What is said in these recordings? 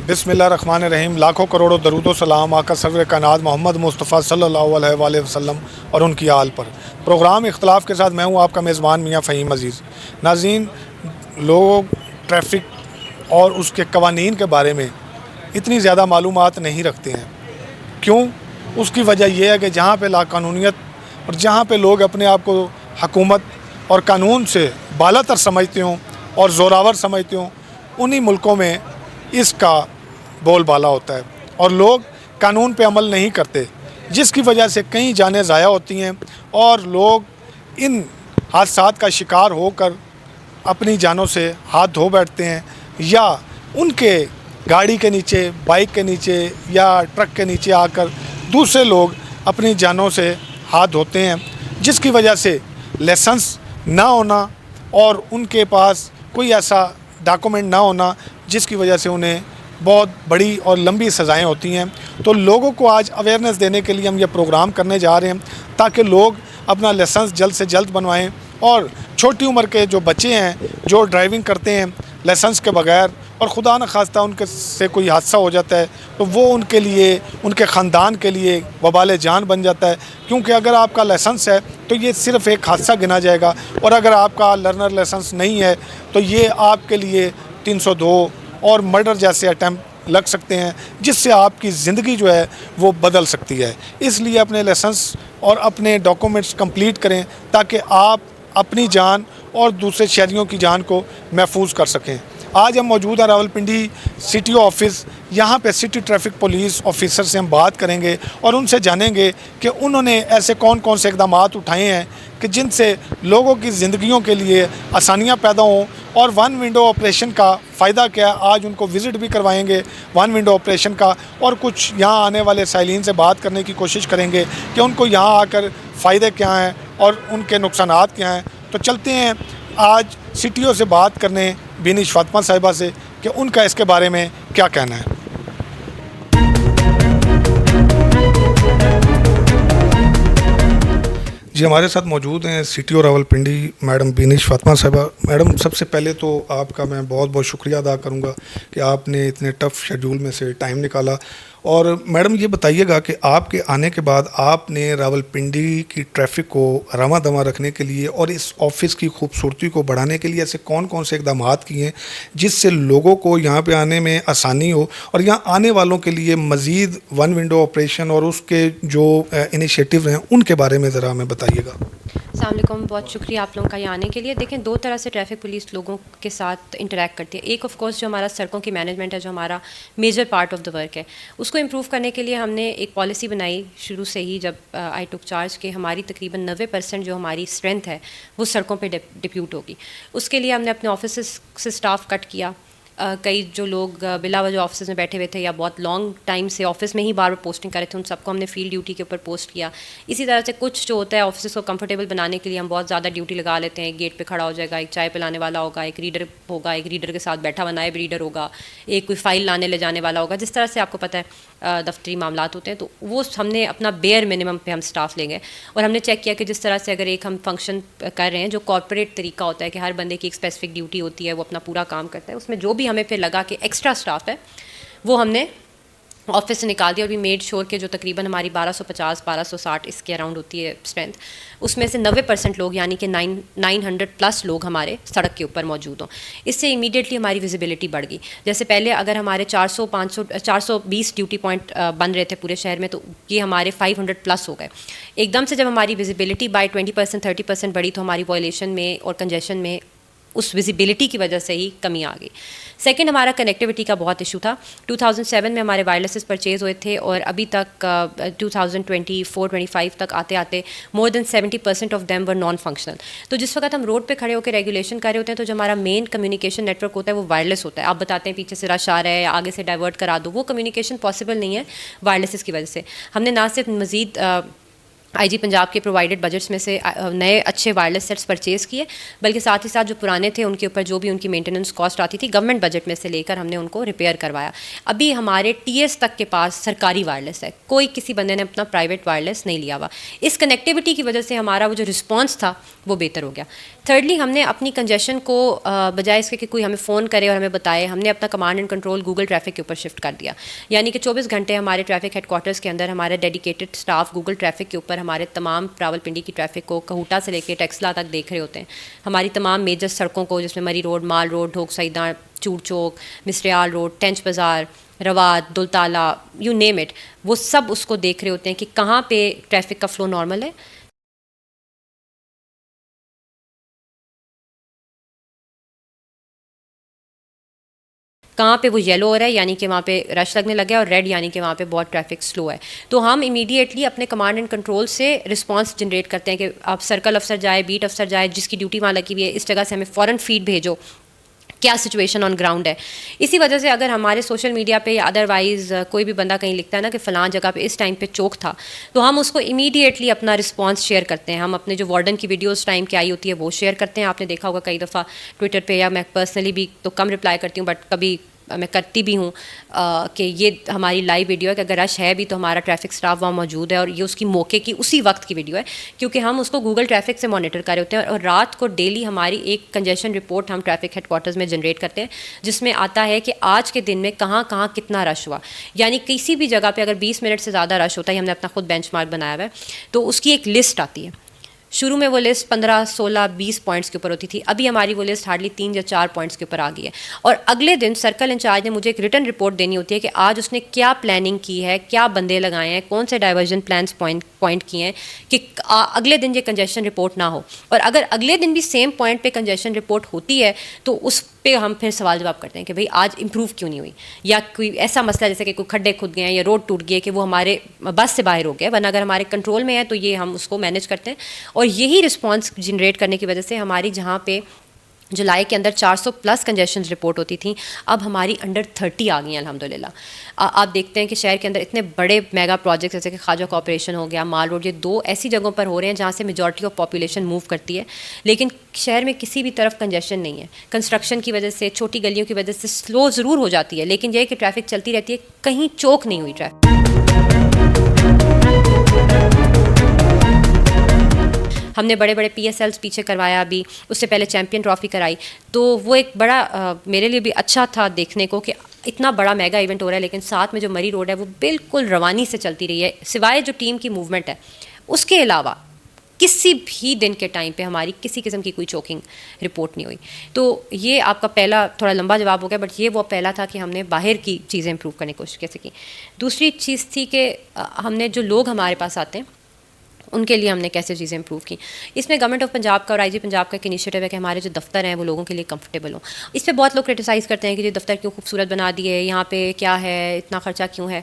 बिस्मिल्लाहिर्रहमानिर्रहीम। लाखों करोड़ों दरूदो सलाम आका सर्वर कायनात मोहम्मद मुस्तफ़ा सल्लल्लाहु अलैहि वसल्लम और उनकी आल पर। प्रोग्राम इख्तलाफ के साथ मैं हूँ आपका मेज़बान मियाँ फ़हीम अज़ीज़। नाज़रीन, लोग ट्रैफ़िक और उसके कवानीन के बारे में इतनी ज़्यादा मालूमात नहीं रखते हैं। क्यों? उसकी वजह यह है कि जहाँ पे लाक़ानूनियत और जहाँ पे लोग अपने आप को हुकूमत और कानून से बालातर समझते हों और ज़ोरावर समझते हों, उन्हीं मुल्कों में इसका बोलबाला होता है और लोग कानून पे अमल नहीं करते, जिसकी वजह से कई जानें ज़ाया होती हैं और लोग इन हादसात का शिकार होकर अपनी जानों से हाथ धो बैठते हैं या उनके गाड़ी के नीचे, बाइक के नीचे या ट्रक के नीचे आकर दूसरे लोग अपनी जानों से हाथ धोते हैं, जिसकी वजह से लाइसेंस ना होना और उनके पास कोई ऐसा डॉक्यूमेंट ना होना जिसकी वजह से उन्हें बहुत बड़ी और लंबी सज़ाएं होती हैं। तो लोगों को आज अवेयरनेस देने के लिए हम ये प्रोग्राम करने जा रहे हैं ताकि लोग अपना लाइसेंस जल्द से जल्द बनवाएं और छोटी उम्र के जो बच्चे हैं जो ड्राइविंग करते हैं लाइसेंस के बगैर और खुदा न खास्ता उनके से कोई हादसा हो जाता है तो वो उनके लिए, उनके ख़ानदान के लिए वबाल जान बन जाता है। क्योंकि अगर आपका लाइसेंस है तो ये सिर्फ़ एक हादसा गिना जाएगा और अगर आपका लर्नर लाइसेंस नहीं है तो ये आपके लिए 302 और मर्डर जैसे अटैम्प्ट लग सकते हैं, जिससे आपकी ज़िंदगी जो है वो बदल सकती है। इसलिए अपने लाइसेंस और अपने डॉक्यूमेंट्स कंप्लीट करें ताकि आप अपनी जान और दूसरे शहरियों की जान को महफूज कर सकें। आज हम मौजूद हैं रावलपिंडी सिटी ऑफिस। यहाँ पे सिटी ट्रैफिक पुलिस ऑफिसर से हम बात करेंगे और उनसे जानेंगे कि उन्होंने ऐसे कौन कौन से इक़दाम उठाए हैं कि जिनसे लोगों की ज़िंदगियों के लिए आसानियाँ पैदा हों और वन विंडो ऑपरेशन का फ़ायदा क्या है। आज उनको विज़िट भी करवाएंगे वन विंडो ऑपरेशन का और कुछ यहाँ आने वाले साइलिन से बात करने की कोशिश करेंगे कि उनको यहाँ आकर फ़ायदे क्या हैं और उनके नुकसानात क्या हैं। तो चलते हैं आज सिटीओ से बात करने बिनिश फातिमा साहिबा से कि उनका इसके बारे में क्या कहना है। जी, हमारे साथ मौजूद हैं सिटीओ रावलपिंडी मैडम बिनिश फातिमा साहिबा। मैडम, सबसे पहले तो आपका मैं बहुत बहुत शुक्रिया अदा करूंगा कि आपने इतने टफ़ शेड्यूल में से टाइम निकाला। और मैडम ये बताइएगा कि आपके आने के बाद आपने रावलपिंडी की ट्रैफ़िक को रवां दवां रखने के लिए और इस ऑफ़िस की खूबसूरती को बढ़ाने के लिए ऐसे कौन कौन से इक़दाम किए हैं जिससे लोगों को यहाँ पे आने में आसानी हो और यहाँ आने वालों के लिए मज़ीद वन विंडो ऑपरेशन और उसके जो इनिशिएटिव हैं उनके बारे में ज़रा हमें बताइएगा। अस्सलाम वालेकुम, बहुत शुक्रिया आप लोगों का यहाँ आने के लिए। देखें, दो तरह से ट्रैफिक पुलिस लोगों के साथ इंटरेक्ट करती है। एक ऑफ कोर्स जो हमारा सड़कों की मैनेजमेंट है, जो हमारा major part of the work है, उसको इम्प्रूव करने के लिए हमने एक पॉलिसी बनाई शुरू से ही जब आई टुक चार्ज के हमारी तकरीबन 90% जो हमारी स्ट्रेंथ है वो सड़कों पे डिप्यूट होगी। उसके लिए हमने अपने ऑफिस से स्टाफ कट किया। कई जो लोग बिला वजह ऑफिस में बैठे हुए थे या बहुत लॉन्ग टाइम से ऑफिस में ही बार बार पोस्टिंग कर रहे थे, उन सबको हमने फील्ड ड्यूटी के ऊपर पोस्ट किया। इसी तरह से कुछ जो होता है ऑफिस को कंफर्टेबल बनाने के लिए हम बहुत ज़्यादा ड्यूटी लगा लेते हैं। एक गेट पे खड़ा हो जाएगा, एक चाय पिलाने वाला होगा, एक रीडर होगा, एक रीडर के साथ बैठा हुआ नायब रीडर होगा, एक कोई फ़ाइल लाने ले जाने वाला होगा। जिस तरह से आपको पता है दफ्तरी मामलात होते हैं, तो वो हमने अपना बेयर मिनिमम पे हम स्टाफ लेंगे। और हमने चेक किया कि जिस तरह से अगर एक हम फंक्शन कर रहे हैं जो कॉर्पोरेट तरीका होता है कि हर बंदे की एक स्पेसिफिक ड्यूटी होती है, वो अपना पूरा काम करता है, उसमें जो भी हमें फिर लगा कि एक्स्ट्रा स्टाफ है वो हमने ऑफिस से निकाल दिया। और भी मेड श्योर के जो तकरीबन हमारी 1250-1260 इसके अराउंड होती है स्ट्रेंथ, उसमें से 90% लोग यानी कि 900+ लोग हमारे सड़क के ऊपर मौजूद हों। इससे इमीडिएटली हमारी विजिबिलिटी बढ़ गई। जैसे पहले अगर हमारे 420 ड्यूटी पॉइंट बन रहे थे पूरे शहर में, तो ये हमारे 500+ हो गए। एकदम से जब हमारी विजिबिलिटी बाय 20% 30% बढ़ी तो हमारी वॉयलेशन में और कंजेशन में उस विजिबिलिटी की वजह से ही कमी आ गई। सेकंड, हमारा कनेक्टिविटी का बहुत इशू था। 2007 में हमारे वायरलेसेस परचेज़ हुए थे और अभी तक 2024-25 तक आते आते more than 70% of them were non functional. तो जिस वक्त हम रोड पे खड़े होकर रेगुलेशन कर रहे होते हैं तो जो हमारा मेन कम्युनिकेशन नेटवर्क होता है वो वायरलेस होता है। आप बताते हैं पीछे से रश आ रहा है, आगे से डाइवर्ट करा दो, वो कम्युनिकेशन पॉसिबल नहीं है वायरलेसेस की वजह से। हमने ना सिर्फ मज़ीद आईजी पंजाब के प्रोवाइडेड बजट्स में से नए अच्छे वायरलेस सेट्स परचेज़ किए, बल्कि साथ ही साथ जो पुराने थे उनके ऊपर जो भी उनकी मेंटेनेंस कॉस्ट आती थी गवर्नमेंट बजट में से लेकर हमने उनको रिपेयर करवाया। अभी हमारे टीएस तक के पास सरकारी वायरलेस है, कोई किसी बंदे ने अपना प्राइवेट वायरलेस नहीं लिया हुआ। इस कनेक्टिविटी की वजह से हमारा वो जो रिस्पॉन्स था वो बेहतर हो गया। थर्डली, हमने अपनी कंजेशन को बजाय इसके कि कोई हमें फ़ोन करे और हमें बताए, हमने अपना command and control Google traffic के ऊपर शिफ्ट कर दिया। यानी कि 24 घंटे हमारे ट्रैफिक हेडक्वार्टर्स के अंदर हमारे डेडिकेटेड स्टाफ गूगल ट्रैफिक के ऊपर हमारे तमाम रावलपिंडी की ट्रैफिक को कहूटा से लेकर टेक्सला तक देख रहे होते हैं। हमारी तमाम मेजर सड़कों को, जिसमें मरी रोड, माल रोड, ढोक सईदा, चूड़ चौक, मिस्रियाल रोड, टेंच बाज़ार, रवात, दुलताला, यू नेम इट, वो सब उसको देख रहे होते हैं कि कहाँ पे ट्रैफिक का फ़्लो नॉर्मल है। कहाँ पे वो येलो हो रहा है यानी कि वहाँ पे रश लगने लगा है, और रेड यानी कि वहाँ पे बहुत ट्रैफिक स्लो है। तो हम इमीडिएटली अपने कमांड एंड कंट्रोल से रिस्पांस जनरेट करते हैं कि आप सर्कल अफसर जाए, बीट अफसर जाए, जिसकी ड्यूटी वहाँ लगी हुई है, इस जगह से हमें फ़ौरन फीड भेजो क्या सिचुएशन ऑन ग्राउंड है। इसी वजह से अगर हमारे सोशल मीडिया पे या अदरवाइज़ कोई भी बंदा कहीं लिखता है ना कि फ़लाँ जगह पे इस टाइम पे चौक था, तो हम उसको इमीडिएटली अपना रिस्पांस शेयर करते हैं। हम अपने जो वार्डन की वीडियोस टाइम की आई होती है वो शेयर करते हैं। आपने देखा होगा कई दफ़ा ट्विटर पे, या मैं पर्सनली भी तो कम रिप्लाई करती हूँ बट कभी मैं करती भी हूँ कि ये हमारी लाइव वीडियो है कि अगर रश है भी तो हमारा ट्रैफिक स्टाफ वहाँ मौजूद है, और ये उसकी मौके की उसी वक्त की वीडियो है, क्योंकि हम उसको गूगल ट्रैफिक से मॉनिटर कर रहे होते हैं। और रात को डेली हमारी एक कंजेशन रिपोर्ट हम ट्रैफिक हेडक्वार्टर्स में जनरेट करते हैं, जिसमें आता है कि आज के दिन में कहाँ कहाँ कितना रश हुआ। यानी किसी भी जगह पर अगर 20 मिनट से ज़्यादा रश होता है, हमने अपना खुद बेंचमार्क बनाया हुआ है, तो उसकी एक लिस्ट आती है। शुरू में वो लिस्ट 15, 16, 20 पॉइंट्स के ऊपर होती थी, अभी हमारी वो लिस्ट हार्डली 3 या 4 पॉइंट्स के ऊपर आ गई है। और अगले दिन सर्कल इंचार्ज ने मुझे एक रिटन रिपोर्ट देनी होती है कि आज उसने क्या प्लानिंग की है, क्या बंदे लगाए हैं, कौन से डाइवर्जन प्लान्स पॉइंट किए हैं, कि अगले दिन ये कंजेशन रिपोर्ट ना हो। और अगर अगले दिन भी सेम पॉइंट पे कंजेशन रिपोर्ट होती है तो उस पे हम फिर सवाल जवाब करते हैं कि भाई आज इंप्रूव क्यों नहीं हुई, या कोई ऐसा मसला जैसे कि कोई खड्डे खुद गए हैं या रोड टूट गई कि वो हमारे बस से बाहर हो गया, वरना अगर हमारे कंट्रोल में है तो ये हम उसको मैनेज करते हैं। और यही रिस्पॉन्स जनरेट करने की वजह से हमारी जहाँ पे जुलाई के अंदर 400 प्लस कंजेशन रिपोर्ट होती थी, अब हमारी अंडर 30 आ गई हैं अल्हम्दुलिल्लाह। आप देखते हैं कि शहर के अंदर इतने बड़े मेगा प्रोजेक्ट्स जैसे कि ख्वाजा कॉर्पोरेशन हो गया, माल रोड, ये 2 ऐसी जगहों पर हो रहे हैं जहाँ से मेजॉरिटी ऑफ पॉपुलेशन मूव करती है, लेकिन शहर में किसी भी तरफ कंजेशन नहीं है। कंस्ट्रक्शन की वजह से, छोटी गलियों की वजह से स्लो ज़रूर हो जाती है, लेकिन यह कि ट्रैफिक चलती रहती है, कहीं चौक नहीं हुई ट्रैफिक। हमने बड़े बड़े PSLs पीछे करवाया, अभी उससे पहले चैम्पियन ट्रॉफ़ी कराई, तो वो एक बड़ा मेरे लिए भी अच्छा था देखने को कि इतना बड़ा मेगा इवेंट हो रहा है, लेकिन साथ में जो मरी रोड है वो बिल्कुल रवानी से चलती रही है, सिवाय जो टीम की मूवमेंट है उसके अलावा किसी भी दिन के टाइम पे हमारी किसी किस्म की कोई चोकिंग रिपोर्ट नहीं हुई। तो ये आपका पहला थोड़ा लंबा जवाब हो गया, बट ये वो पहला था कि हमने बाहर की चीज़ें इंप्रूव करने की कोशिश कैसे की। दूसरी चीज़ थी कि हमने जो लोग हमारे पास आते हैं उनके लिए हमने कैसे चीज़ें इंप्रूव की। इसमें गवर्नमेंट ऑफ पंजाब का और आईजी पंजाब का एक इनिशिएटिव है कि हमारे जो दफ्तर हैं वो लोगों के लिए कंफर्टेबल हो। इस पर बहुत लोग क्रिटिसाइज़ करते हैं कि ये दफ्तर क्यों खूबसूरत बना दिए, यहाँ पे क्या है, इतना ख़र्चा क्यों है।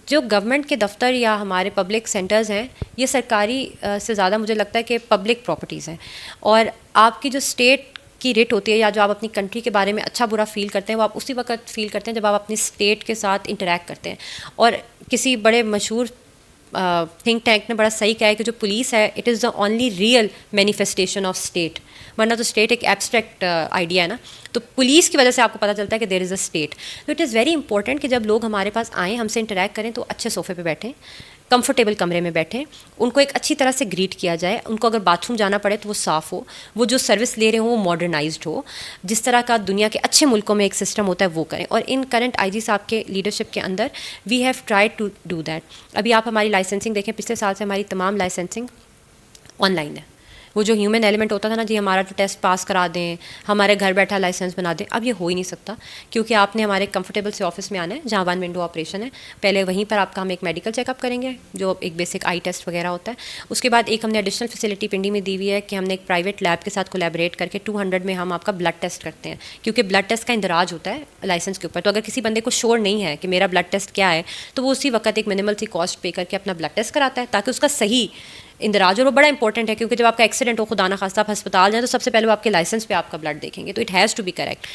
जो गवर्नमेंट के दफ्तर या हमारे पब्लिक सेंटर्स हैं, ये सरकारी से ज़्यादा मुझे लगता है कि पब्लिक प्रॉपर्टीज़ हैं, और आपकी जो स्टेट की रेट होती है या जो आप अपनी कंट्री के बारे में अच्छा बुरा फील करते हैं वो आप उसी वक्त फील करते हैं जब आप अपनी स्टेट के साथ इंटरेक्ट करते हैं। और किसी बड़े मशहूर थिंक टैंक ने बड़ा सही कहा है कि जो पुलिस है it is the only real manifestation of state, वरना तो स्टेट एक एब्स्ट्रैक्ट आइडिया है ना। तो पुलिस की वजह से आपको पता चलता है कि देयर इज़ अ स्टेट। तो इट इज़ वेरी इंपॉर्टेंट कि जब लोग हमारे पास आएँ, हमसे इंटरेक्ट करें, तो अच्छे सोफ़े पे बैठें, कंफर्टेबल कमरे में बैठें, उनको एक अच्छी तरह से ग्रीट किया जाए, उनको अगर बाथरूम जाना पड़े तो वो साफ़ हो, वो जो सर्विस ले रहे हो वो मॉडर्नाइज्ड हो, जिस तरह का दुनिया के अच्छे मुल्कों में एक सिस्टम होता है वो करें। और इन करंट आईजी साहब के लीडरशिप के अंदर we have tried to do that. अभी आप हमारी लाइसेंसिंग देखें, पिछले साल से हमारी तमाम लाइसेंसिंग ऑनलाइन है। वो जो ह्यूमन एलिमेंट होता था ना, जी हमारा तो टेस्ट पास करा दें, हमारे घर बैठा लाइसेंस बना दें, अब ये हो ही नहीं सकता, क्योंकि आपने हमारे कंफर्टेबल से ऑफिस में आना है जहाँ 1 विंडो ऑपरेशन है। पहले वहीं पर आपका हम एक मेडिकल चेकअप करेंगे जो एक बेसिक आई टेस्ट वगैरह होता है। उसके बाद एक हमने एडिशनल फैसिलिटी पिंडी में दी हुई है कि हमने एक प्राइवेट लैब के साथ कोलैबोरेट करके 200 में हम आपका ब्लड टेस्ट करते हैं, क्योंकि ब्लड टेस्ट का इंदराज होता है लाइसेंस के ऊपर। तो अगर किसी बंदे को श्योर नहीं है कि मेरा ब्लड टेस्ट क्या है, तो वो उसी वक्त एक मिनिमल सी कॉस्ट पे करके अपना ब्लड टेस्ट कराता है, ताकि उसका सही इंदराज। और वो बड़ा इंपॉर्टेंट है, क्योंकि जब आपका एक्सीडेंट हो, खुदा ना खास्ता आप अस्पताल जाए, तो सबसे पहले वो आपके लाइसेंस पे आपका ब्लड देखेंगे, तो it has to be correct.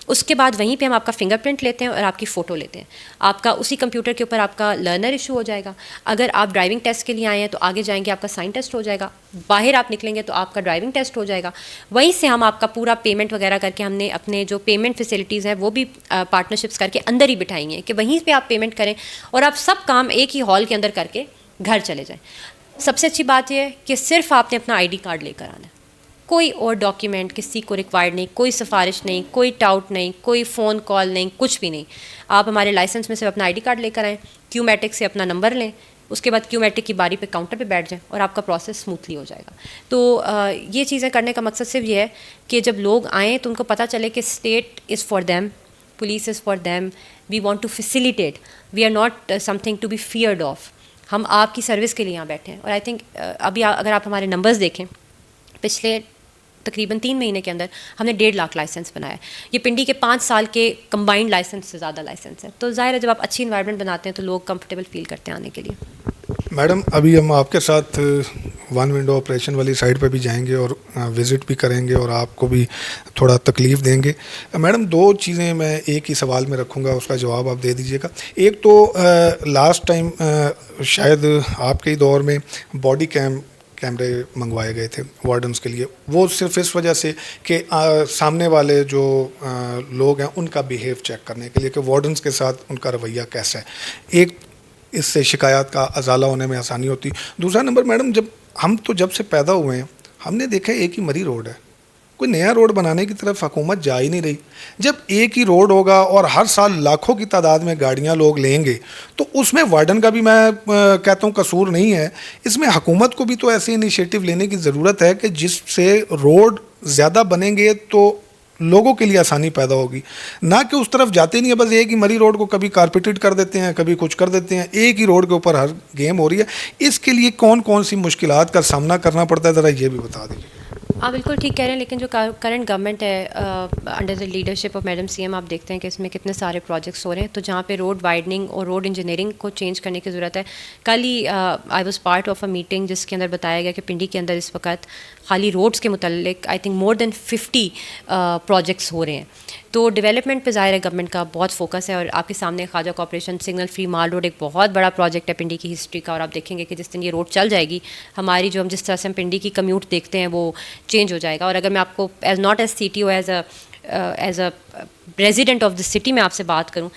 उसके बाद वहीं पे हम आपका फिंगरप्रिंट लेते हैं और आपकी फ़ोटो लेते हैं। आपका उसी कंप्यूटर के ऊपर आपका लर्नर इशू हो जाएगा। अगर आप ड्राइविंग टेस्ट के लिए आए हैं तो आगे जाएंगे आपका साइन टेस्ट हो जाएगा, बाहर आप निकलेंगे तो आपका ड्राइविंग टेस्ट हो जाएगा। वहीं से हम आपका पूरा पेमेंट वगैरह करके हमने अपने जो पेमेंट फैसिलिटीज़ हैं वो भी पार्टनरशिप्स करके अंदर ही बिठाई हैं कि वहीं पे आप पेमेंट करें और आप सब काम एक ही हॉल के अंदर करके घर चले जाएं। सबसे अच्छी बात यह है कि सिर्फ आपने अपना आईडी कार्ड लेकर आना है, कोई और डॉक्यूमेंट किसी को रिक्वायर्ड नहीं, कोई सिफारिश नहीं, कोई टाउट नहीं, कोई फ़ोन कॉल नहीं, कुछ भी नहीं। आप हमारे लाइसेंस में से अपना आईडी कार्ड लेकर आएँ, क्यूमैटिक से अपना नंबर लें, उसके बाद क्यूमैटिक की बारी पे काउंटर पे बैठ जाएं और आपका प्रोसेस स्मूथली हो जाएगा। तो ये चीज़ें करने का मकसद सिर्फ ये है कि जब लोग आएँ तो उनको पता चले कि state is for them, police is for them, we want to facilitate, we are not something to be feared of. हम आपकी सर्विस के लिए यहाँ बैठे हैं। और आई थिंक अभी अगर आप हमारे नंबर्स देखें, पिछले तकरीबन 3 महीने के अंदर हमने 1.5 लाख लाइसेंस बनाया है। ये पिंडी के 5 साल के कंबाइंड लाइसेंस से ज़्यादा लाइसेंस है। तो ज़ाहिर है जब आप अच्छी इन्वायरमेंट बनाते हैं तो लोग कंफर्टेबल फील करते हैं आने के लिए। मैडम, अभी हम आपके साथ वन विंडो ऑपरेशन वाली साइड पे भी जाएंगे और विज़िट भी करेंगे और आपको भी थोड़ा तकलीफ़ देंगे। मैडम, 2 चीज़ें मैं एक ही सवाल में रखूँगा, उसका जवाब आप दे दीजिएगा। एक तो लास्ट टाइम शायद आपके ही दौर में बॉडी कैमरे मंगवाए गए थे वार्डन्स के लिए, वो सिर्फ इस वजह से कि सामने वाले जो लोग हैं उनका बिहेव चेक करने के लिए कि वार्डन्स के साथ उनका रवैया कैसा है। एक, इससे शिकायत का अजाला होने में आसानी होती। दूसरा नंबर मैडम, जब से पैदा हुए हैं हमने देखा एक ही मरी रोड है, कोई नया रोड बनाने की तरफ हुकूमत जा ही नहीं रही। जब एक ही रोड होगा और हर साल लाखों की तादाद में गाड़ियां लोग लेंगे तो उसमें वार्डन का भी मैं कहता हूँ कसूर नहीं है। इसमें हुकूमत को भी तो ऐसे इनिशिएटिव लेने की ज़रूरत है कि जिससे रोड ज़्यादा बनेंगे तो लोगों के लिए आसानी पैदा होगी, ना कि उस तरफ जाते नहीं है, बस एक ही मरी रोड को कभी कारपेटेड कर देते हैं, कभी कुछ कर देते हैं। एक ही रोड के ऊपर हर गेम हो रही है। इसके लिए कौन कौन सी मुश्किलात का सामना करना पड़ता है, ज़रा ये भी बता दीजिए। आप बिल्कुल ठीक कह रहे हैं, लेकिन जो करंट गवर्नमेंट है under the leadership of madam CM, आप देखते हैं कि इसमें कितने सारे प्रोजेक्ट्स हो रहे हैं। तो जहाँ पे रोड वाइडनिंग और रोड इंजीनियरिंग को चेंज करने की ज़रूरत है। कल ही I was part of a meeting जिसके अंदर बताया गया कि पिंडी के अंदर इस वक्त खाली रोड्स के मुतल्लिक I think more than 50 projects हो रहे हैं। तो डेवलपमेंट पे ज़ाहिर है गवर्नमेंट का बहुत फोकस है। और आपके सामने ख्वाजा कॉर्पोरेशन सिग्नल फ्री माल रोड एक बहुत बड़ा प्रोजेक्ट है पिंडी की हिस्ट्री का। और आप देखेंगे कि जिस दिन ये रोड चल जाएगी, हमारी जो हम जिस तरह से हम पिंडी की कम्यूट देखते हैं वो चेंज हो जाएगा। और अगर मैं आपको as not as CTO, as a resident of the city में आपसे बात करूँ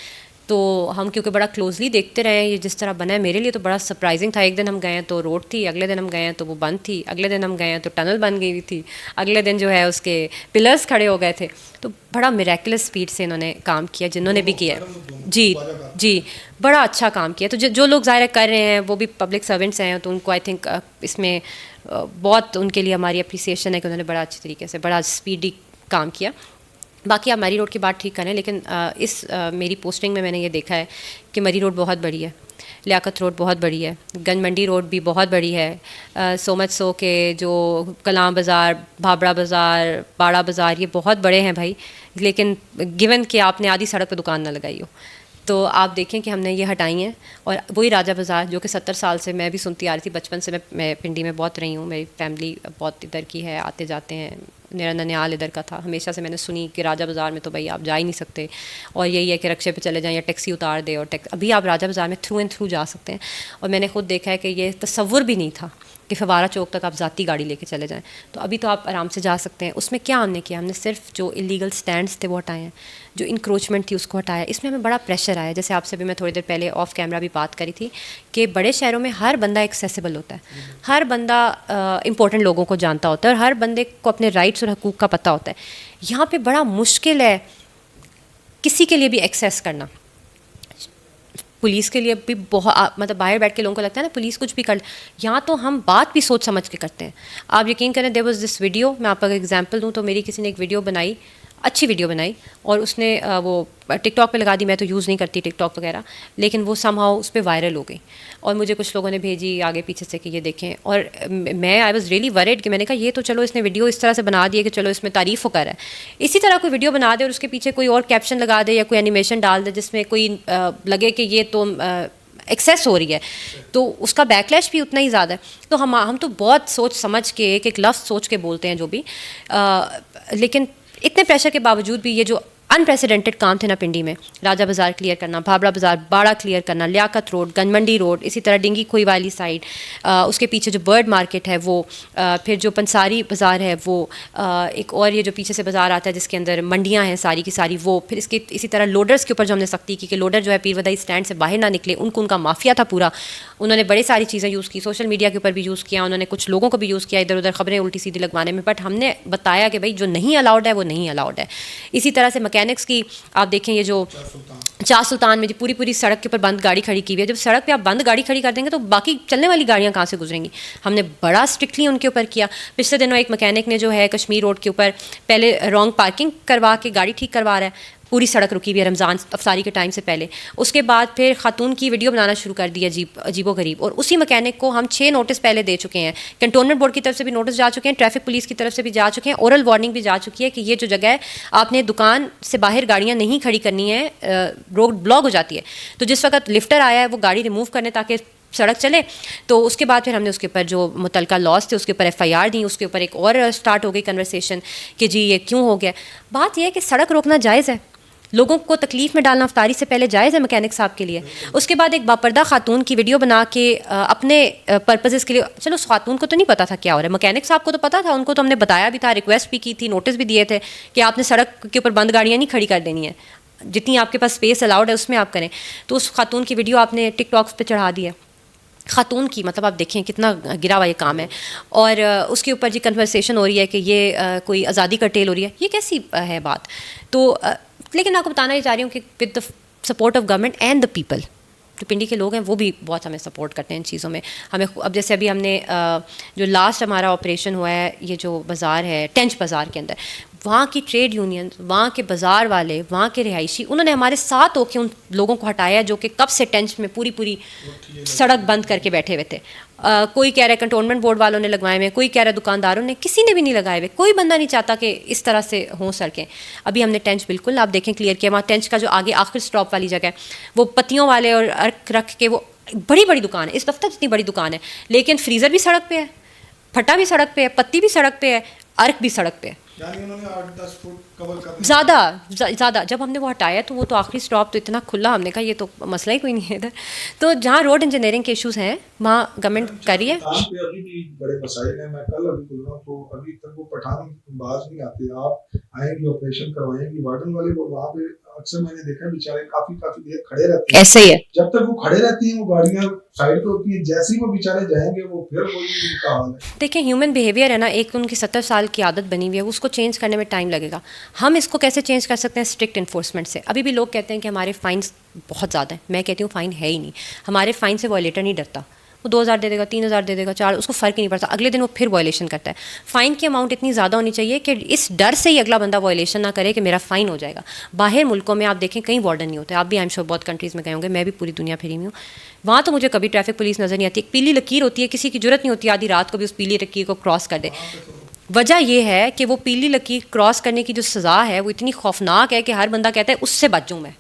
तो हम क्योंकि बड़ा क्लोजली देखते रहे हैं ये जिस तरह बना है, मेरे लिए तो बड़ा सरप्राइजिंग था। एक दिन हम गए हैं तो रोड थी, अगले दिन हम गए हैं तो वो बंद थी, अगले दिन हम गए हैं तो टनल बन गई थी, अगले दिन जो है उसके पिलर्स खड़े हो गए थे। तो बड़ा मिरेकुलस स्पीड से इन्होंने काम किया जिन्होंने भी किया। जी जी, बड़ा अच्छा काम किया। तो जो लोग ज़ाहिर कर रहे हैं वो भी पब्लिक सर्वेंट्स हैं, तो उनको आई थिंक इसमें बहुत उनके लिए हमारी अप्रिसिएशन है कि उन्होंने बड़ा अच्छी तरीके से बड़ा स्पीडी काम किया। बाकी आप मरी रोड की बात ठीक करें, लेकिन मेरी पोस्टिंग में मैंने ये देखा है कि मरी रोड बहुत बड़ी है, लियाकत रोड बहुत बड़ी है, गंज मंडी रोड भी बहुत बड़ी है। सो मच सो के जो कलाम बाज़ार, भाबड़ा बाज़ार, बाड़ा बाज़ार, ये बहुत बड़े हैं भाई। लेकिन गिवन कि आपने आधी सड़क पर दुकान ना लगाई हो, तो आप देखें कि हमने ये हटाई हैं। और वही राजा बाज़ार जो कि 70 साल से मैं भी सुनती आ रही थी, बचपन से मैं पिंडी में बहुत रही हूँ, मेरी फैमिली बहुत इधर की है, आते जाते हैं, मेरा ननियाल इधर का था, हमेशा से मैंने सुनी कि राजा बाज़ार में तो भाई आप जा ही नहीं सकते, और यही है कि रक्शे पे चले जाएं या टैक्सी उतार दे, और अभी आप राजा बाज़ार में थ्रू एंड थ्रू जा सकते हैं। और मैंने खुद देखा है कि ये तसव्वुर भी नहीं था कि फवारा चौक तक आप ज़ाती गाड़ी लेके चले जाएं। तो अभी तो आप आराम से जा सकते हैं। उसमें क्या हमने किया, हमने सिर्फ जो इलीगल स्टैंड्स थे वो हटाए हैं, जो इंक्रोचमेंट थी उसको हटाया। इसमें हमें बड़ा प्रेशर आया, जैसे आपसे भी मैं थोड़ी देर पहले ऑफ कैमरा भी बात करी थी कि बड़े शहरों में हर बंदा एक्सेसिबल होता है, हर बंदा इंपॉर्टेंट लोगों को जानता होता है और हर बंदे को अपने राइट्स और हकूक़ का पता होता है। यहाँ पे बड़ा मुश्किल है किसी के लिए भी एक्सेस करना। पुलिस के लिए भी बहुत मतलब बाहर बैठ के लोगों को लगता है ना पुलिस कुछ भी कर, यहाँ तो हम बात भी सोच समझ के करते हैं। आप यकीन करें, देयर वाज दिस वीडियो, मैं आपको एग्जांपल दूँ तो मेरी किसी ने एक वीडियो बनाई, अच्छी वीडियो बनाई, और उसने वो टिकटॉक पे लगा दी। मैं तो यूज़ नहीं करती टिकटॉक वगैरह, लेकिन वो समहाउ उस पर वायरल हो गई और मुझे कुछ लोगों ने भेजी आगे पीछे से कि ये देखें। और मैं आई वाज रियली वरीड कि मैंने कहा ये तो चलो इसने वीडियो इस तरह से बना दी है कि चलो इसमें तारीफ़ हो कर रहा है। इसी तरह कोई वीडियो बना दे और उसके पीछे कोई और कैप्शन लगा दे या कोई एनिमेशन डाल दे जिसमें कोई लगे कि ये तो एक्सेस हो रही है, तो उसका बैकलैश भी उतना ही ज़्यादा है। तो हम तो बहुत सोच समझ के एक लफ्ज़ सोच के बोलते हैं जो भी, लेकिन इतने प्रेशर के बावजूद भी ये जो अनप्रेसिडेंटेड काम थे ना पिंडी में। राजा बाज़ार क्लियर करना, भाबड़ा बाज़ार, बाड़ा क्लियर करना, लियाकत रोड, गंजमंडी रोड, इसी तरह डिंगी खोई वाली साइड, उसके पीछे जो बर्ड मार्केट है वो, फिर जो पंसारी बाज़ार है वो, एक और ये जो पीछे से बाज़ार आता है जिसके अंदर मंडियाँ हैं सारी की सारी वो, फिर इसके इसी तरह लोडर्स के ऊपर जो हमने सख्ती की कि लोडर जो है पीरवदाई स्टैंड से बाहर ना निकले, उनका माफिया था पूरा। उन्होंने बड़ी सारी चीज़ें यूज़ की, सोशल मीडिया के ऊपर भी यूज़ किया, उन्होंने कुछ लोगों को भी यूज़ किया इधर उधर खबरें उल्टी सीधी लगवाने में, बट हमने बताया कि भाई जो नहीं अलाउड है वो नहीं अलाउड है। इसी तरह से मैकेनिक्स की आप देखें, ये जो चार सुल्तान में जो पूरी सड़क के ऊपर बंद गाड़ी खड़ी की हुई है, जब सड़क पे आप बंद गाड़ी खड़ी कर देंगे तो बाकी चलने वाली गाड़ियाँ कहाँ से गुजरेंगी। हमने बड़ा स्ट्रिक्टली उनके ऊपर किया। पिछले दिनों एक मैकेनिक ने जो है कश्मीर रोड के ऊपर पहले रॉन्ग पार्किंग करवा के गाड़ी ठीक करवा रहा है, पूरी सड़क रुकी हुई है रमज़ान अफसारी के टाइम से पहले। उसके बाद फिर खातून की वीडियो बनाना शुरू कर दी अजीबो गरीब, और उसी मैकेनिक को हम 6 नोटिस पहले दे चुके हैं। कैंटोनमेंट बोर्ड की तरफ से भी नोटिस जा चुके हैं, ट्रैफिक पुलिस की तरफ से भी जा चुके हैं, ओरल वार्निंग भी जा चुकी है कि ये जो जगह है आपने दुकान से बाहर गाड़ियाँ नहीं खड़ी करनी है, रोड ब्लॉक हो जाती है। तो जिस वक्त लिफ्टर आया है वो गाड़ी रिमूव करने ताकि सड़क चले, तो उसके बाद फिर हमने उसके ऊपर जो मुतलका लॉस थे उसके ऊपर FIR दी। उसके ऊपर एक और स्टार्ट हो गई कन्वर्सेशन कि जी ये क्यों हो गया। बात यह है कि सड़क रोकना जायज़ है, लोगों को तकलीफ़ में डालना अफ्तारी से पहले जायज़ है मैकेनिक साहब के लिए। उसके बाद एक बापर्दा खातून की वीडियो बना के अपने पर्पसेस के लिए, चलो उस खातून को तो नहीं पता था क्या हो रहा है, मैकेनिक साहब को तो पता था, उनको तो हमने बताया भी था, रिक्वेस्ट भी की थी, नोटिस भी दिए थे कि आपने सड़क के ऊपर बंद गाड़ियाँ नहीं खड़ी कर देनी है, जितनी आपके पास स्पेस अलाउड है उसमें आप करें। तो उस खातून की वीडियो आपने टिकटॉक पे चढ़ा दी है। खातून की मतलब आप देखें कितना गिरा हुआ ये काम है, और उसके ऊपर जी कन्वर्सेशन हो रही है कि ये कोई आज़ादी का टेल हो रही है, ये कैसी है बात। तो लेकिन आपको बताना ही चाह रही हूँ कि with the support of government and the people, जो पिंडी के लोग हैं वो भी बहुत हमें सपोर्ट करते हैं इन चीज़ों में। हमें अब जैसे अभी हमने जो लास्ट हमारा ऑपरेशन हुआ है, ये जो बाज़ार है टेंच बाज़ार के अंदर, वहाँ की ट्रेड यूनियन, वहाँ के बाज़ार वाले, वहाँ के रिहायशी, उन्होंने हमारे साथ होकर उन लोगों को हटाया जो कि कब से टेंच में पूरी सड़क बंद करके बैठे हुए थे। कोई कह रहा है कंटोनमेंट बोर्ड वालों ने लगवाए हुए, कोई कह रहा है दुकानदारों ने, किसी ने भी नहीं लगाए हुए। कोई बंदा नहीं चाहता कि इस तरह से हों सड़कें। अभी हमने टेंच बिल्कुल आप देखें क्लियर किया। वहाँ टेंच का जो आगे आखिर स्टॉप वाली जगह है वो पत्तियों वाले और अर्क रख के, वो बड़ी दुकान है, इस दफ्तर जितनी बड़ी दुकान है, लेकिन फ्रीज़र भी सड़क पे है, फटा भी सड़क पे है, पत्ती भी सड़क पे है, अर्क भी सड़क पे है। यानी उन्होंने 8-10 फुट कवर कर ज़्यादा जब हमने वो हटाया तो वो तो आखिरी स्टॉप तो इतना खुला, हमने कहा ये तो मसला ही कोई नहीं है इधर। तो जहाँ रोड इंजीनियरिंग के इश्यूज़ हैं वहाँ गवर्नमेंट कर रही है। अभी भी बड़े मसाइल हैं। मैं कल अभी बोल रहा हूँ तो अभी तक वो पठान बाज नहीं आते। आप आएंगे, ऑपरेशन करवाएंगे, वार्डन वाले वो वहाँ पे अक्सर मैंने देखा बेचारे काफी देर खड़े रहते हैं। ऐसे ही है, जब तक वो खड़े रहती हैं वो गाड़ियाँ साइड पे होती है, जैसे ही वो बेचारे जाएंगे वो फिर वही उनका हाल है। देखिए ह्यूमन बिहेवियर है ना, एक उनकी 70 साल की आदत बनी हुई है, उसको चेंज करने में टाइम लगेगा। हम इसको कैसे चेंज कर सकते हैं? स्ट्रिक्ट इन्फोर्समेंट से। अभी भी लोग कहते हैं कि हमारे फाइन्स बहुत ज़्यादा हैं, मैं कहती हूँ फ़ाइन है ही नहीं। हमारे फ़ाइन से वॉयलेटर नहीं डरता, वो 2000 दे देगा, 3000 दे देगा, 4, उसको फ़र्क ही नहीं पड़ता, अगले दिन वो फिर वॉयलेशन करता है। फ़ाइन की अमाउंट इतनी ज़्यादा होनी चाहिए कि इस डर से ही अगला बंदा वॉयलेशन ना करे कि मेरा फ़ाइन हो जाएगा। बाहर मुल्कों में आप देखें कहीं वार्डन नहीं होते, आप भी आई एम श्योर बहुत कंट्रीज़ में गए होंगे, मैं भी पूरी दुनिया फिरी हुई हूँ, वहाँ तो मुझे कभी ट्रैफिक पुलिस नज़र नहीं आती। एक पीली लकीर होती है, किसी की जरूरत नहीं होती आधी रात को भी उस पीली लकीर को क्रॉस कर दे। वजह यह है कि वो पीली लकीर क्रॉस करने की जो सज़ा है वो इतनी खौफनाक है कि हर बंदा कहता है उससे बच जाऊँ मैं।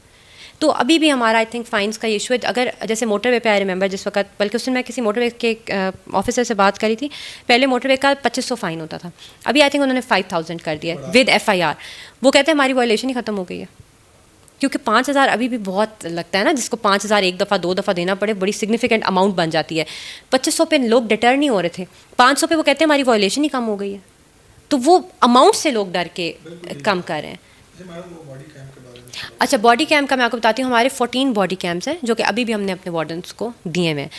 तो अभी भी हमारा आई थिंक फ़ाइन्स का इशू है। अगर जैसे मोटरवे पे आई रिमेंबर जिस वक्त, बल्कि उस दिन मैं किसी मोटरवे के ऑफिसर से बात करी थी, पहले मोटरवे का 2500 फ़ाइन होता था, अभी आई थिंक उन्होंने 5000 कर दिया विद FIR। वो कहते हैं हमारी वायलेशन ही ख़त्म हो गई है, क्योंकि 5000 अभी भी बहुत लगता है ना, जिसको 5000 एक दफ़ा 2 दफ़ा देना पड़े बड़ी सिग्निफिकेंट अमाउंट बन जाती है। 2500 पे लोग डिटर नहीं हो रहे थे, 500 पे वो कहते हैं हमारी वायलेशन ही कम हो गई है। तो वो अमाउंट से लोग डर के कम कर रहे हैं। अच्छा, बॉडी कैम का मैं आपको बताती हूँ, हमारे 14 बॉडी कैम्स हैं जो कि अभी भी हमने अपने वार्डन्स को दिए हैं।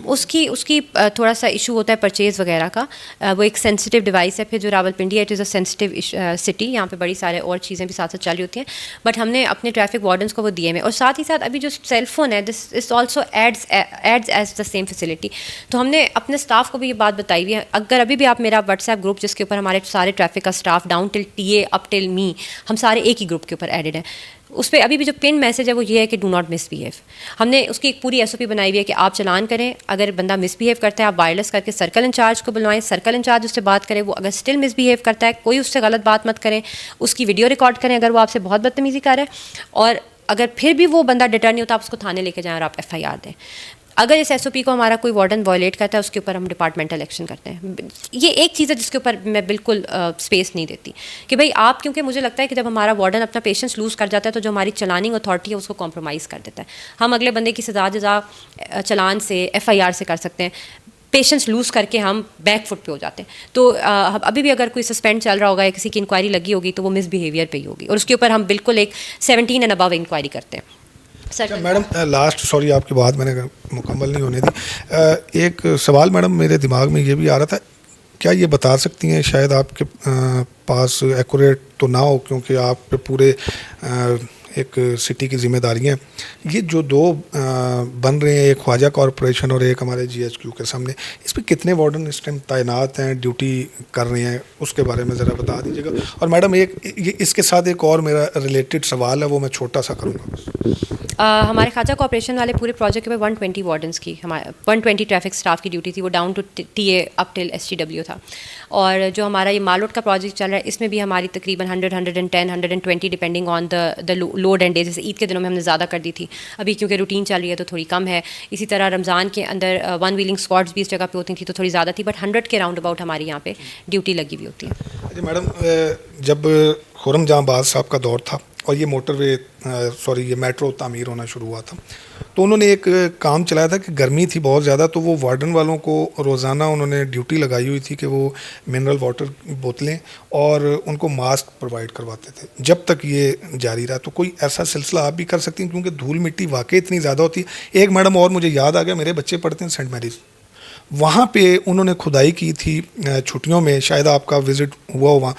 उसकी थोड़ा सा इशू होता है परचेज़ वगैरह का, वो एक सेंसिटिव डिवाइस है। फिर जो रावलपिंडी है, it is a sensitive city, यहाँ पे बड़ी सारे और चीज़ें भी साथ साथ चल रही होती हैं, बट हमने अपने ट्रैफिक वार्डन्स को वो दिए हैं। और साथ ही साथ अभी जो सेल फ़ोन है, this is also adds as the same facility. तो हमने अपने स्टाफ को भी ये बात बताई हुई है। अगर अभी भी आप मेरा व्हाट्सएप ग्रुप जिसके ऊपर हमारे सारे ट्रैफिक का staff down till TA up till me, हम सारे एक ही ग्रुप के ऊपर एडेड हैं, उस पर अभी भी जो पिन मैसेज है वो ये है कि डू नॉट मिसबिहेव। हमने उसकी एक पूरी SOP बनाई हुई है कि आप चलान करें, अगर बंदा मिसबिहेव करता है आप वायरलेस करके सर्कल इंचार्ज को बुलवाएं, सर्कल इंचार्ज उससे बात करें, वो अगर स्टिल मिसबिहेव करता है कोई उससे गलत बात मत करें, उसकी वीडियो रिकॉर्ड करें अगर वो आपसे बहुत बदतमीज़ी कर रहा है, और अगर फिर भी वो बंदा डिटर नहीं होता आप उसको थाने लेके जाएं और आप FIR दें। अगर इस SOP को हमारा कोई वार्डन वायलेट करता है उसके ऊपर हम डिपार्टमेंटल एक्शन करते हैं। ये एक चीज़ है जिसके ऊपर मैं बिल्कुल स्पेस नहीं देती कि भाई आप, क्योंकि मुझे लगता है कि जब हमारा वार्डन अपना पेशेंस लूज़ कर जाता है तो जो हमारी चलानिंग अथॉरिटी है उसको कॉम्प्रोमाइज़ कर देता है। हम अगले बंदे की सजा जजा चलान से, FIR से कर सकते हैं, पेशेंस लूज़ करके हम बैक फुट पे हो जाते हैं। तो अभी भी अगर कोई सस्पेंड चल रहा होगा या किसी की इंक्वायरी लगी होगी तो वो मिसबिहेवियर पे ही होगी, और उसके ऊपर हम बिल्कुल एक 17 एंड अबव इंक्वायरी करते हैं। अच्छा मैडम, लास्ट, सॉरी आपकी बात मैंने मुकम्मल नहीं होने दी। एक सवाल मैडम मेरे दिमाग में ये भी आ रहा था, क्या ये बता सकती हैं, शायद आपके पास एक्यूरेट तो ना हो क्योंकि आप पे पूरे एक सिटी की जिम्मेदारियाँ हैं, ये जो दो बन रहे हैं, एक ख्वाजा कॉरपोरेशन और एक हमारे GHQ के सामने, इस पर कितने वार्डन इस टाइम तैनात हैं, ड्यूटी कर रहे हैं, उसके बारे में ज़रा बता दीजिएगा। और मैडम ये इसके साथ एक और मेरा रिलेटेड सवाल है, वो मैं छोटा सा करूँगा। हमारे ख्वाजा कॉर्पोरेशन वाले पूरे प्रोजेक्ट में 120 वार्डन्स की, हमारे 120 ट्रैफिक स्टाफ की ड्यूटी थी, वो down to TA up till STW था। और जो हमारा ये मालोट का प्रोजेक्ट चल रहा है इसमें भी हमारी तकरीबन 100, 110, 120 depending on the load and day. जैसे ईद के दिनों में हमने ज़्यादा कर दी थी, अभी क्योंकि रूटीन चल रही है तो थोड़ी कम है। इसी तरह रमज़ान के अंदर 1 व्हीलिंग स्क्वाड्स भी इस जगह पे होती थी तो थोड़ी ज़्यादा थी, बट 100 के राउंड अबाउट हमारी यहाँ पे ड्यूटी लगी हुई होती है। अच्छा मैडम, जब खुर्रम बाज साहब का दौर था और ये मोटरवे ये मेट्रो तामीर होना शुरू हुआ था, तो उन्होंने एक काम चलाया था कि गर्मी थी बहुत ज़्यादा, तो वो वार्डन वालों को रोज़ाना उन्होंने ड्यूटी लगाई हुई थी कि वो मिनरल वाटर की बोतलें और उनको मास्क प्रोवाइड करवाते थे। जब तक ये जारी रहा, तो कोई ऐसा सिलसिला आप भी कर सकती हैं क्योंकि धूल मिट्टी वाकई इतनी ज़्यादा होती है। एक मैडम और मुझे याद आ गया, मेरे बच्चे पढ़ते हैं सेंट मैरीज, वहाँ पे उन्होंने खुदाई की थी छुट्टियों में, शायद आपका विज़िट हुआ हो, वहाँ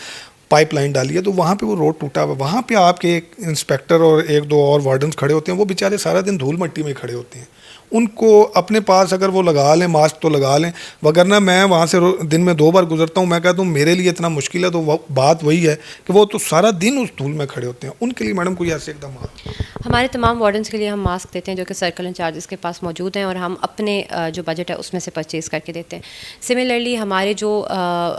पाइपलाइन डाली है, तो वहाँ पे वो रोड टूटा हुआ, वहाँ पे आपके एक इंस्पेक्टर और एक दो और वार्डन्स खड़े होते हैं, वो बेचारे सारा दिन धूल मट्टी में खड़े होते हैं। उनको अपने पास अगर वो लगा लें मास्क तो लगा लें, वगरना मैं वहाँ से दिन में 2 बार गुजरता हूँ, मैं कहता हूँ मेरे लिए इतना मुश्किल है, तो बात वही है कि वो तो सारा दिन उस धूल में खड़े होते हैं। उनके लिए मैडम कोई ऐसे एकदम हमारे तमाम वार्डन्स के लिए हम मास्क देते हैं जो कि सर्कल इंचार्जेस के पास मौजूद हैं, और हम अपने जो बजट है उसमें से परचेज़ करके देते हैं। सिमिलरली हमारे जो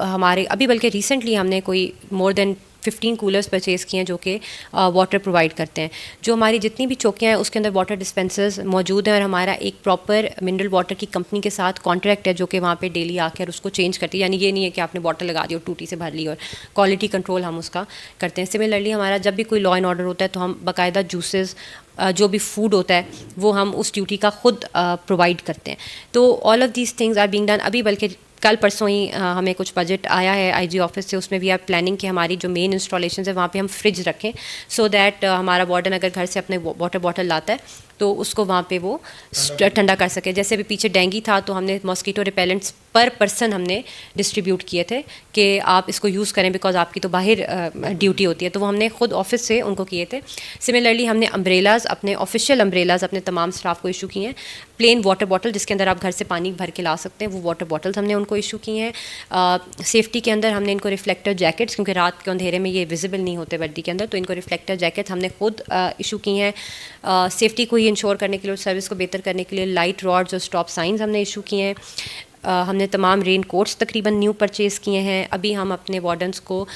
हमारे अभी बल्कि रिसेंटली हमने कोई मोर देन 15 कूलर्स परचेज़ किए हैं जो कि वाटर प्रोवाइड करते हैं। जो हमारी जितनी भी चौकियाँ हैं उसके अंदर वाटर डिस्पेंसर्स मौजूद हैं, और हमारा एक प्रॉपर मिनरल वाटर की कंपनी के साथ कॉन्ट्रैक्ट है जो कि वहाँ पे डेली आकर उसको चेंज करती है। यानी ये नहीं है कि आपने वाटर लगा दी और टूटी से भर ली, और क्वालिटी कंट्रोल हम उसका करते हैं। सिमिलरली हमारा जब भी कोई लॉ एंड ऑर्डर होता है तो हम बाकायदा जूसेस, जो भी फूड होता है वो हम उस ड्यूटी का खुद प्रोवाइड करते हैं। तो all of these things are being done. अभी बल्कि कल परसों ही हमें कुछ बजट आया है IG ऑफिस से, उसमें भी आप प्लानिंग कि हमारी जो मेन इंस्टॉलेशन है वहाँ पे हम फ्रिज रखें, सो दैट हमारा वार्डन अगर घर से अपने वाटर बॉटल लाता है तो उसको वहाँ पे वो ठंडा कर सके। जैसे अभी पीछे डेंगू था तो हमने मॉस्कीटो रिपेलेंट्स पर पर्सन हमने डिस्ट्रीब्यूट किए थे कि आप इसको यूज़ करें, बिकॉज आपकी तो बाहर ड्यूटी होती है, तो वो हमने खुद ऑफिस से उनको किए थे। सिमिलरली हमने अम्ब्रेलाज, अपने ऑफिशियल अम्ब्रेलाज अपने तमाम स्टाफ को इशू किए हैं। प्लेन वाटर बॉटल जिसके अंदर आप घर से पानी भर के ला सकते हैं, वो वाटर बॉटल्स हमने उनको इशू किए हैं। सेफ्टी के अंदर हमने इनको रिफ्लेक्टर जैकेट्स, क्योंकि रात के अंधेरे में ये विजिबल नहीं होते वर्दी के अंदर, तो इनको रिफ्लेक्टर जैकेट्स हमने खुद इशू किए हैं। सेफ्टी को ही इंश्योर करने के लिए और सर्विस को बेहतर करने के लिए लाइट रॉड्स और स्टॉप साइंस हमने इशू किए हैं। हमने तमाम रेन कोट्स तकरीबन न्यू परचेज़ किए हैं। अभी हम अपने वार्डन्स को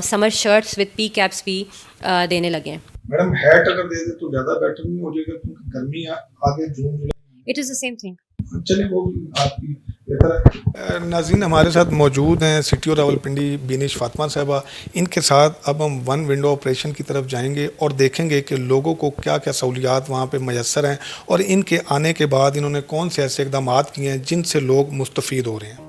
summer shirts with P caps भी देने लगे हैं। मैडम हैट अगर दे दे तो ज़्यादा बेटर नहीं हो जाएगा क्योंकि गर्मी आगे जून जुलाई। It is the same thing. चलिए वो आपकी बेहतर। नाज़रीन हमारे साथ मौजूद हैं सिटी और रावलपिंडी बिनिश फातिमा साहिबा। इनके साथ अब हम वन विंडो ऑपरेशन की तरफ जाएंगे और देखेंगे कि लोगों को क्या क्या सहूलियात वहाँ पे मैसर हैं और इनके आने के बाद इन्होंने कौन से ऐसे इक़दाम किए हैं जिनसे लोग मुस्तफ़ीद हो रहे हैं।